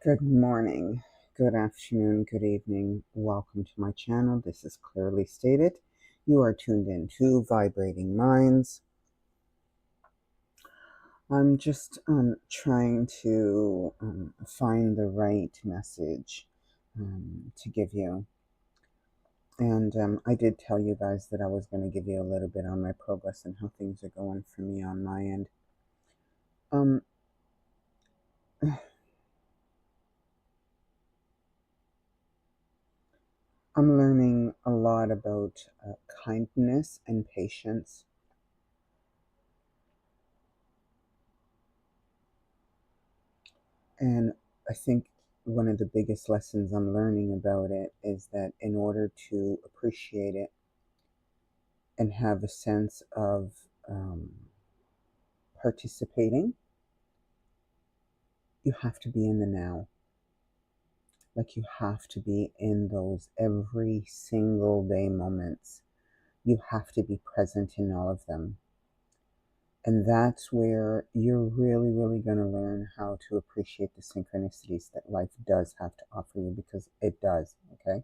Good morning, good afternoon, good evening. Welcome to my channel. This is clearly stated. You are tuned in to Vibrating Minds. I'm just trying to find the right message to give you. And I did tell you guys that I was going to give you a little bit on my progress and how things are going for me on my end. Um, I'm learning a lot about kindness and patience. And I think one of the biggest lessons I'm learning about it is that in order to appreciate it and have a sense of um, participating, you have to be in the now. Like you have to be in those every single day moments. You have to be present in all of them. And that's where you're really, really going to learn how to appreciate the synchronicities that life does have to offer you, because it does, okay?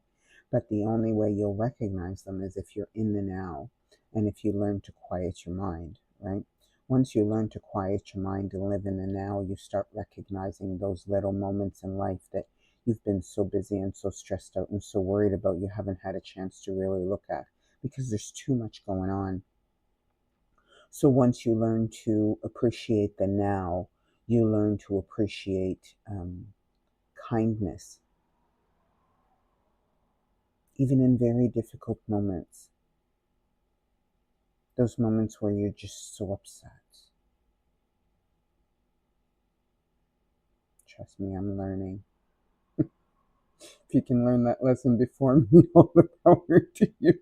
But the only way you'll recognize them is if you're in the now and if you learn to quiet your mind, right? Once you learn to quiet your mind and live in the now, you start recognizing those little moments in life that you've been so busy and so stressed out and so worried about you haven't had a chance to really look at, because there's too much going on. So once you learn to appreciate the now, you learn to appreciate kindness, even in very difficult moments. Those moments where you're just so upset. Trust me, I'm learning. If you can learn that lesson before me, all the power to you.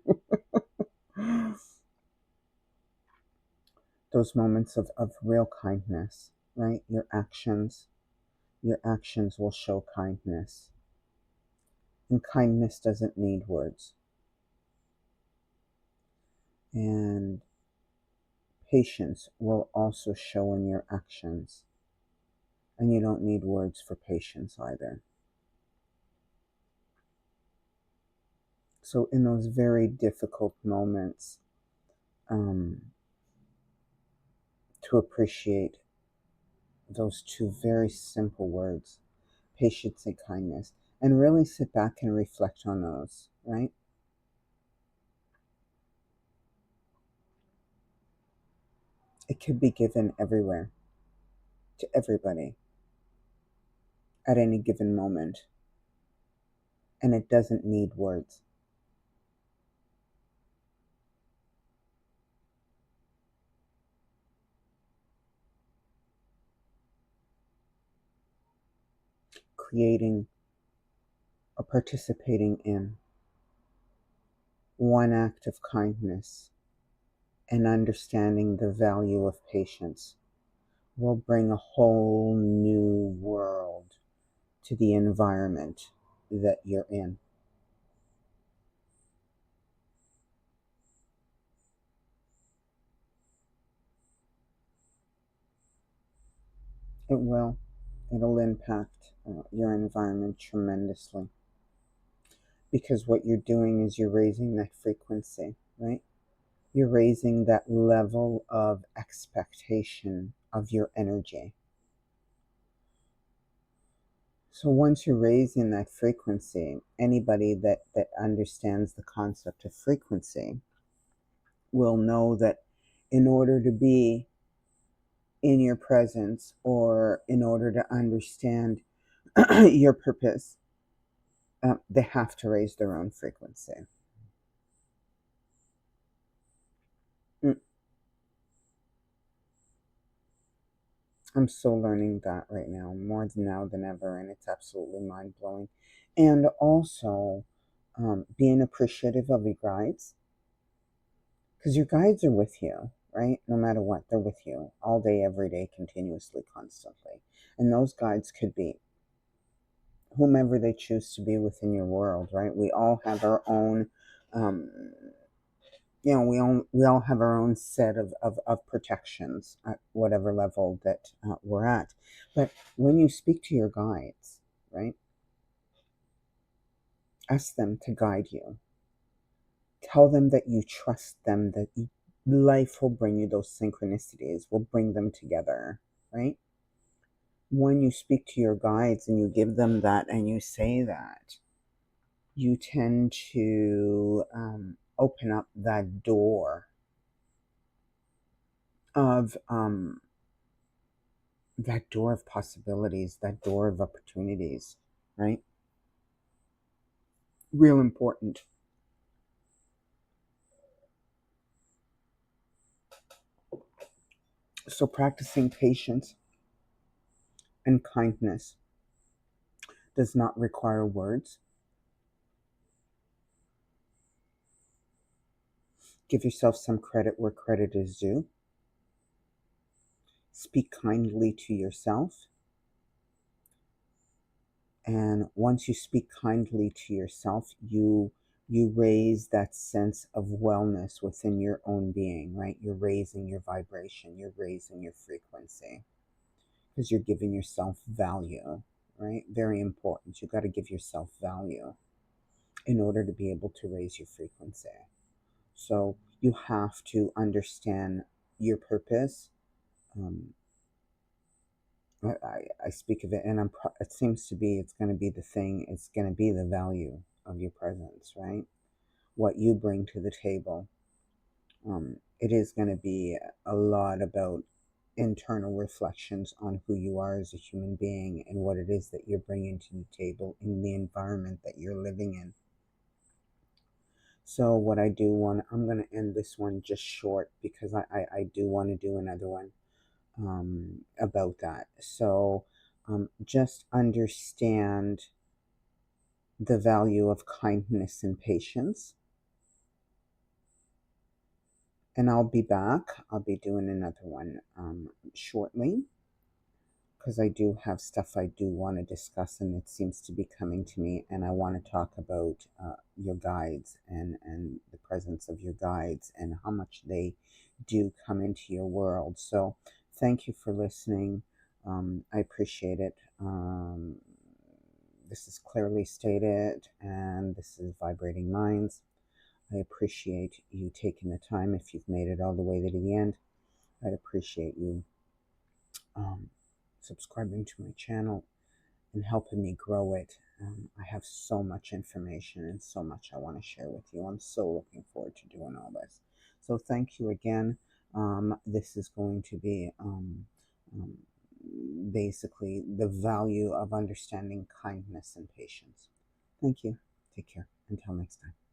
Those moments of real kindness, right? Your actions will show kindness. And kindness doesn't need words. And patience will also show in your actions. And you don't need words for patience either. So, in those very difficult moments, to appreciate those two very simple words, patience and kindness, and really sit back and reflect on those, right? It could be given everywhere to everybody at any given moment, and it doesn't need words. Creating or participating in one act of kindness and understanding the value of patience will bring a whole new world to the environment that you're in. It will. It'll impact your environment tremendously, because what you're doing is you're raising that frequency, right? You're raising that level of expectation of your energy. So once you're raising that frequency, anybody that understands the concept of frequency will know that in order to be in your presence, or in order to understand your purpose, they have to raise their own frequency. Mm, I'm so learning that right now, more now than ever, and it's absolutely mind blowing. And also, being appreciative of your guides, because your guides are with you, right? No matter what, they're with you all day, every day, continuously, constantly. And those guides could be whomever they choose to be within your world, right? We all have our own, um, we all have our own set of protections at whatever level that we're at. But when you speak to your guides, right? Ask them to guide you. Tell them that you trust them, that life will bring you those synchronicities, will bring them together, right? When you speak to your guides and you give them that and you say that, you tend to open up that door of possibilities, that door of opportunities, right? Real important. So practicing patience and kindness does not require words. Give yourself some credit where credit is due. Speak kindly to yourself. And once you speak kindly to yourself, you raise that sense of wellness within your own being, right? You're raising your vibration, you're raising your frequency because you're giving yourself value, right? Very important. You got to give yourself value in order to be able to raise your frequency. So you have to understand your purpose. Um, I speak of it, and it seems to be it's going to be the thing. It's going to be the value of your presence, right? What you bring to the table. It is going to be a lot about internal reflections on who you are as a human being and what it is that you're bringing to the table in the environment that you're living in. So what I do want, I'm going to end this one just short because I do want to do another one about that. So just understand the value of kindness and patience. And I'll be back. I'll be doing another one shortly because I do have stuff I do want to discuss, and it seems to be coming to me. And I want to talk about your guides and the presence of your guides and how much they do come into your world. So thank you for listening. I appreciate it. This is clearly stated, and this is Vibrating Minds. I appreciate you taking the time. If you've made it all the way to the end, I'd appreciate you subscribing to my channel and helping me grow it. I have so much information and so much I want to share with you. I'm so looking forward to doing all this. So thank you again. This is going to be um, basically the value of understanding kindness and patience. Thank you. Take care. Until next time.